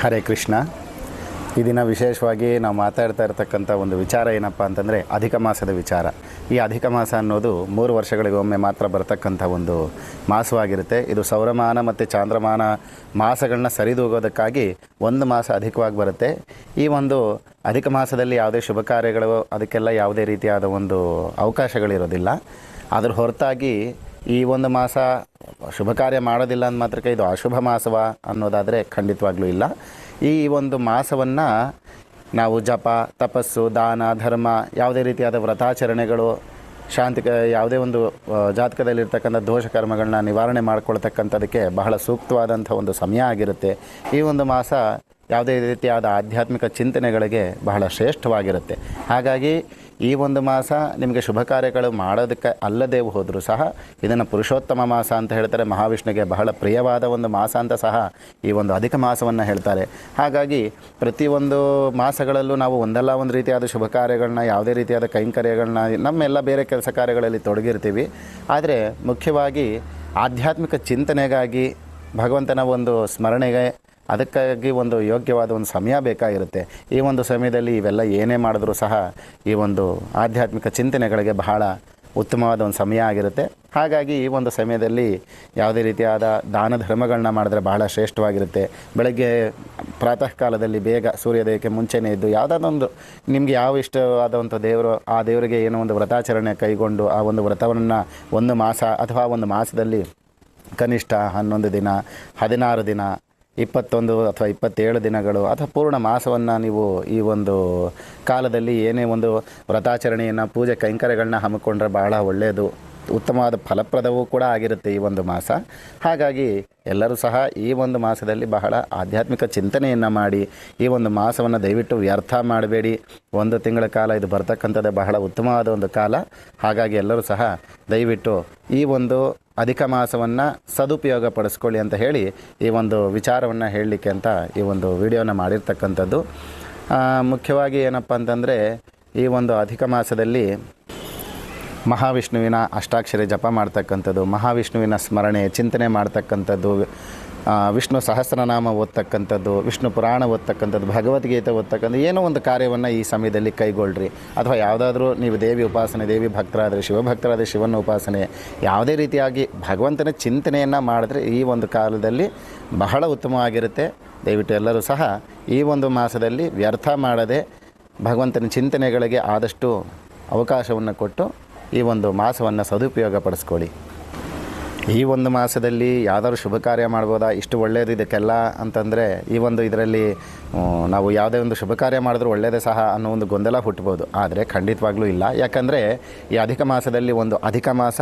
ಹರೇ ಕೃಷ್ಣ. ಈ ದಿನ ವಿಶೇಷವಾಗಿ ನಾವು ಮಾತಾಡ್ತಾ ಇರತಕ್ಕಂಥ ಒಂದು ವಿಚಾರ ಏನಪ್ಪ ಅಂತಂದರೆ ಅಧಿಕ ಮಾಸದ ವಿಚಾರ. ಈ ಅಧಿಕ ಮಾಸ ಅನ್ನೋದು 3 ವರ್ಷಗಳಿಗೊಮ್ಮೆ ಮಾತ್ರ ಬರ್ತಕ್ಕಂಥ ಒಂದು ಮಾಸವಾಗಿರುತ್ತೆ. ಇದು ಸೌರಮಾನ ಮತ್ತು ಚಾಂದ್ರಮಾನ ಮಾಸಗಳನ್ನ ಸರಿದೂಗೋದಕ್ಕಾಗಿ ಒಂದು ಮಾಸ ಅಧಿಕವಾಗಿ ಬರುತ್ತೆ. ಈ ಒಂದು ಅಧಿಕ ಮಾಸದಲ್ಲಿ ಯಾವುದೇ ಶುಭ ಕಾರ್ಯಗಳು ಅದಕ್ಕೆಲ್ಲ ಯಾವುದೇ ರೀತಿಯಾದ ಒಂದು ಅವಕಾಶಗಳಿರೋದಿಲ್ಲ. ಅದ್ರ ಹೊರತಾಗಿ ಈ ಒಂದು ಮಾಸ ಶುಭ ಕಾರ್ಯ ಮಾಡೋದಿಲ್ಲ ಅಂದ ಮಾತ್ರಕ್ಕೆ ಇದು ಅಶುಭ ಮಾಸವ ಅನ್ನೋದಾದರೆ ಖಂಡಿತವಾಗ್ಲೂ ಇಲ್ಲ. ಈ ಒಂದು ಮಾಸವನ್ನು ನಾವು ಜಪ, ತಪಸ್ಸು, ದಾನ, ಧರ್ಮ, ಯಾವುದೇ ರೀತಿಯಾದ ವ್ರತಾಚರಣೆಗಳು, ಯಾವುದೇ ಒಂದು ಜಾತಕದಲ್ಲಿರ್ತಕ್ಕಂಥ ದೋಷ ಕರ್ಮಗಳನ್ನ ನಿವಾರಣೆ ಮಾಡ್ಕೊಳ್ತಕ್ಕಂಥದಕ್ಕೆ ಬಹಳ ಸೂಕ್ತವಾದಂಥ ಒಂದು ಸಮಯ ಆಗಿರುತ್ತೆ. ಈ ಒಂದು ಮಾಸ ಯಾವುದೇ ರೀತಿಯಾದ ಆಧ್ಯಾತ್ಮಿಕ ಚಿಂತನೆಗಳಿಗೆ ಬಹಳ ಶ್ರೇಷ್ಠವಾಗಿರುತ್ತೆ. ಹಾಗಾಗಿ ಈ ಒಂದು ಮಾಸ ನಿಮಗೆ ಶುಭ ಕಾರ್ಯಗಳು ಮಾಡೋದಕ್ಕೆ ಅಲ್ಲದೆ ಹೋದರೂ ಸಹ ಇದನ್ನು ಪುರುಷೋತ್ತಮ ಮಾಸ ಅಂತ ಹೇಳ್ತಾರೆ. ಮಹಾವಿಷ್ಣುವಿಗೆ ಬಹಳ ಪ್ರಿಯವಾದ ಒಂದು ಮಾಸ ಅಂತ ಸಹ ಈ ಒಂದು ಅಧಿಕ ಮಾಸವನ್ನು ಹೇಳ್ತಾರೆ. ಹಾಗಾಗಿ ಪ್ರತಿಯೊಂದು ಮಾಸಗಳಲ್ಲೂ ನಾವು ಒಂದಲ್ಲ ಒಂದು ರೀತಿಯಾದ ಶುಭ ಕಾರ್ಯಗಳನ್ನ, ಯಾವುದೇ ರೀತಿಯಾದ ಕೈಂಕರ್ಯಗಳನ್ನ, ನಮ್ಮೆಲ್ಲ ಬೇರೆ ಕೆಲಸ ಕಾರ್ಯಗಳಲ್ಲಿ ತೊಡಗಿರ್ತೀವಿ. ಆದರೆ ಮುಖ್ಯವಾಗಿ ಆಧ್ಯಾತ್ಮಿಕ ಚಿಂತನೆಗಾಗಿ, ಭಗವಂತನ ಒಂದು ಸ್ಮರಣೆಗೆ, ಅದಕ್ಕಾಗಿ ಒಂದು ಯೋಗ್ಯವಾದ ಒಂದು ಸಮಯ ಬೇಕಾಗಿರುತ್ತೆ. ಈ ಒಂದು ಸಮಯದಲ್ಲಿ ಇವೆಲ್ಲ ಏನೇ ಮಾಡಿದ್ರೂ ಸಹ ಈ ಒಂದು ಆಧ್ಯಾತ್ಮಿಕ ಚಿಂತನೆಗಳಿಗೆ ಬಹಳ ಉತ್ತಮವಾದ ಒಂದು ಸಮಯ ಆಗಿರುತ್ತೆ. ಹಾಗಾಗಿ ಈ ಒಂದು ಸಮಯದಲ್ಲಿ ಯಾವುದೇ ರೀತಿಯಾದ ದಾನ ಧರ್ಮಗಳನ್ನ ಮಾಡಿದ್ರೆ ಬಹಳ ಶ್ರೇಷ್ಠವಾಗಿರುತ್ತೆ. ಬೆಳಗ್ಗೆ ಪ್ರಾತಃ ಕಾಲದಲ್ಲಿ ಬೇಗ ಸೂರ್ಯೋದಯಕ್ಕೆ ಮುಂಚೆನೇ ಇದ್ದು ಯಾವುದಾದೊಂದು ನಿಮಗೆ ಯಾವ ಇಷ್ಟವಾದಂಥ ದೇವರು, ಆ ದೇವರಿಗೆ ಏನೋ ಒಂದು ವ್ರತಾಚರಣೆ ಕೈಗೊಂಡು ಆ ಒಂದು ವ್ರತವನ್ನು ಒಂದು ಮಾಸ ಅಥವಾ ಒಂದು ಮಾಸದಲ್ಲಿ ಕನಿಷ್ಠ 11 ದಿನ, 16 ದಿನ, 21 ಅಥವಾ 27 ದಿನಗಳು ಅಥವಾ ಪೂರ್ಣ ಮಾಸವನ್ನು ನೀವು ಈ ಒಂದು ಕಾಲದಲ್ಲಿ ಏನೇ ಒಂದು ವ್ರತಾಚರಣೆಯನ್ನು, ಪೂಜೆ ಕೈಂಕರ್ಯಗಳನ್ನ ಹಮ್ಮಿಕೊಂಡ್ರೆ ಬಹಳ ಒಳ್ಳೆಯದು, ಉತ್ತಮವಾದ ಫಲಪ್ರದವೂ ಕೂಡ ಆಗಿರುತ್ತೆ ಈ ಒಂದು ಮಾಸ. ಹಾಗಾಗಿ ಎಲ್ಲರೂ ಸಹ ಈ ಒಂದು ಮಾಸದಲ್ಲಿ ಬಹಳ ಆಧ್ಯಾತ್ಮಿಕ ಚಿಂತನೆಯನ್ನು ಮಾಡಿ ಈ ಒಂದು ಮಾಸವನ್ನು ದಯವಿಟ್ಟು ವ್ಯರ್ಥ ಮಾಡಬೇಡಿ. 1 ತಿಂಗಳ ಕಾಲ ಇದು ಬರ್ತಕ್ಕಂಥದ್ದೇ ಬಹಳ ಉತ್ತಮವಾದ ಒಂದು ಕಾಲ. ಹಾಗಾಗಿ ಎಲ್ಲರೂ ಸಹ ದಯವಿಟ್ಟು ಈ ಒಂದು ಅಧಿಕ ಮಾಸವನ್ನು ಸದುಪಯೋಗ ಪಡಿಸ್ಕೊಳ್ಳಿ ಅಂತ ಹೇಳಿ ಈ ಒಂದು ವಿಚಾರವನ್ನು ಹೇಳಲಿಕ್ಕೆ ಅಂತ ಈ ಒಂದು ವಿಡಿಯೋನ ಮಾಡಿರ್ತಕ್ಕಂಥದ್ದು. ಮುಖ್ಯವಾಗಿ ಏನಪ್ಪ ಅಂತಂದರೆ ಈ ಒಂದು ಅಧಿಕ ಮಾಸದಲ್ಲಿ ಮಹಾವಿಷ್ಣುವಿನ ಅಷ್ಟಾಕ್ಷರಿ ಜಪ ಮಾಡ್ತಕ್ಕಂಥದ್ದು, ಮಹಾವಿಷ್ಣುವಿನ ಸ್ಮರಣೆ ಚಿಂತನೆ ಮಾಡ್ತಕ್ಕಂಥದ್ದು, ವಿಷ್ಣು ಸಹಸ್ರನಾಮ ಓದ್ತಕ್ಕಂಥದ್ದು, ವಿಷ್ಣು ಪುರಾಣ ಓದ್ತಕ್ಕಂಥದ್ದು, ಭಗವದ್ಗೀತೆ ಓದ್ತಕ್ಕಂಥದ್ದು, ಏನೋ ಒಂದು ಕಾರ್ಯವನ್ನು ಈ ಸಮಯದಲ್ಲಿ ಕೈಗೊಳ್ಳ್ರಿ. ಅಥವಾ ಯಾವುದಾದ್ರೂ ನೀವು ದೇವಿ ಉಪಾಸನೆ, ದೇವಿ ಭಕ್ತರಾದರೆ, ಶಿವಭಕ್ತರಾದರೆ ಶಿವನ ಉಪಾಸನೆ, ಯಾವುದೇ ರೀತಿಯಾಗಿ ಭಗವಂತನ ಚಿಂತನೆಯನ್ನು ಮಾಡಿದ್ರೆ ಈ ಒಂದು ಕಾಲದಲ್ಲಿ ಬಹಳ ಉತ್ತಮವಾಗಿರುತ್ತೆ. ದಯವಿಟ್ಟು ಎಲ್ಲರೂ ಸಹ ಈ ಒಂದು ಮಾಸದಲ್ಲಿ ವ್ಯರ್ಥ ಮಾಡದೆ ಭಗವಂತನ ಚಿಂತನೆಗಳಿಗೆ ಆದಷ್ಟು ಅವಕಾಶವನ್ನು ಕೊಟ್ಟು ಈ ಒಂದು ಮಾಸವನ್ನು ಸದುಪಯೋಗ ಪಡಿಸ್ಕೊಳ್ಳಿ. ಈ ಒಂದು ಮಾಸದಲ್ಲಿ ಯಾವ್ದಾದ್ರು ಶುಭ ಕಾರ್ಯ ಮಾಡ್ಬೋದಾ, ಇಷ್ಟು ಒಳ್ಳೆಯದು ಇದಕ್ಕೆಲ್ಲ ಅಂತಂದರೆ ಈ ಒಂದು ಇದರಲ್ಲಿ ನಾವು ಯಾವುದೇ ಒಂದು ಶುಭ ಕಾರ್ಯ ಮಾಡಿದ್ರೂ ಒಳ್ಳೆಯದೇ ಸಹ ಅನ್ನೋ ಒಂದು ಗೊಂದಲ ಹುಟ್ಟಬೋದು. ಆದರೆ ಖಂಡಿತವಾಗ್ಲೂ ಇಲ್ಲ. ಯಾಕಂದರೆ ಈ ಅಧಿಕ ಮಾಸದಲ್ಲಿ ಒಂದು ಅಧಿಕ ಮಾಸ,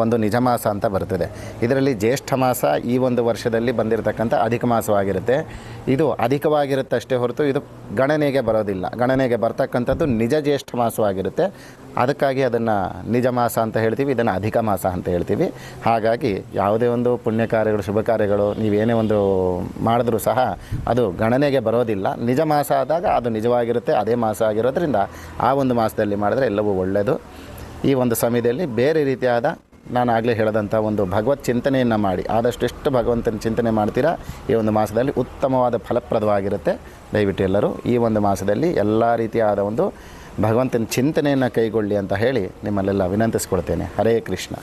ಒಂದು ನಿಜ ಮಾಸ ಅಂತ ಬರ್ತದೆ. ಇದರಲ್ಲಿ ಜ್ಯೇಷ್ಠ ಮಾಸ ಈ ಒಂದು ವರ್ಷದಲ್ಲಿ ಬಂದಿರತಕ್ಕಂಥ ಅಧಿಕ ಮಾಸವಾಗಿರುತ್ತೆ. ಇದು ಅಧಿಕವಾಗಿರುತ್ತೆ ಅಷ್ಟೇ ಹೊರತು ಇದು ಗಣನೆಗೆ ಬರೋದಿಲ್ಲ. ಗಣನೆಗೆ ಬರ್ತಕ್ಕಂಥದ್ದು ನಿಜ ಜ್ಯೇಷ್ಠ ಮಾಸವಾಗಿರುತ್ತೆ. ಅದಕ್ಕಾಗಿ ಅದನ್ನು ನಿಜ ಮಾಸ ಅಂತ ಹೇಳ್ತೀವಿ, ಇದನ್ನು ಅಧಿಕ ಮಾಸ ಅಂತ ಹೇಳ್ತೀವಿ. ಹಾಗಾಗಿ ಯಾವುದೇ ಒಂದು ಪುಣ್ಯ ಕಾರ್ಯಗಳು, ಶುಭ ಕಾರ್ಯಗಳು ನೀವೇನೇ ಒಂದು ಮಾಡಿದ್ರೂ ಸಹ ಅದು ಗಣನೆಗೆ ಬರೋದಿಲ್ಲ. ನಿಜ ಮಾಸ ಆದಾಗ ಅದು ನಿಜವಾಗಿರುತ್ತೆ, ಅದೇ ಮಾಸ ಆಗಿರೋದ್ರಿಂದ ಆ ಒಂದು ಮಾಸದಲ್ಲಿ ಮಾಡಿದ್ರೆ ಎಲ್ಲವೂ ಒಳ್ಳೆಯದು. ಈ ಒಂದು ಸಮಯದಲ್ಲಿ ಬೇರೆ ರೀತಿಯಾದ, ನಾನು ಆಗಲೇ ಹೇಳಿದಂಥ ಒಂದು ಭಗವತ್ ಚಿಂತನೆಯನ್ನು ಮಾಡಿ ಆದಷ್ಟು ಎಷ್ಟು ಭಗವಂತನ ಚಿಂತನೆ ಮಾಡ್ತೀರಾ ಈ ಒಂದು ಮಾಸದಲ್ಲಿ ಉತ್ತಮವಾದ ಫಲಪ್ರದವಾಗಿರುತ್ತೆ. ದಯವಿಟ್ಟು ಎಲ್ಲರೂ ಈ ಒಂದು ಮಾಸದಲ್ಲಿ ಎಲ್ಲ ರೀತಿಯಾದ ಒಂದು ಭಗವಂತನ ಚಿಂತನೆಯನ್ನು ಕೈಗೊಳ್ಳಿ ಅಂತ ಹೇಳಿ ನಿಮ್ಮಲ್ಲೆಲ್ಲ ವಿನಂತಿಸ್ಕೊಳ್ತೇನೆ. ಹರೇ ಕೃಷ್ಣ.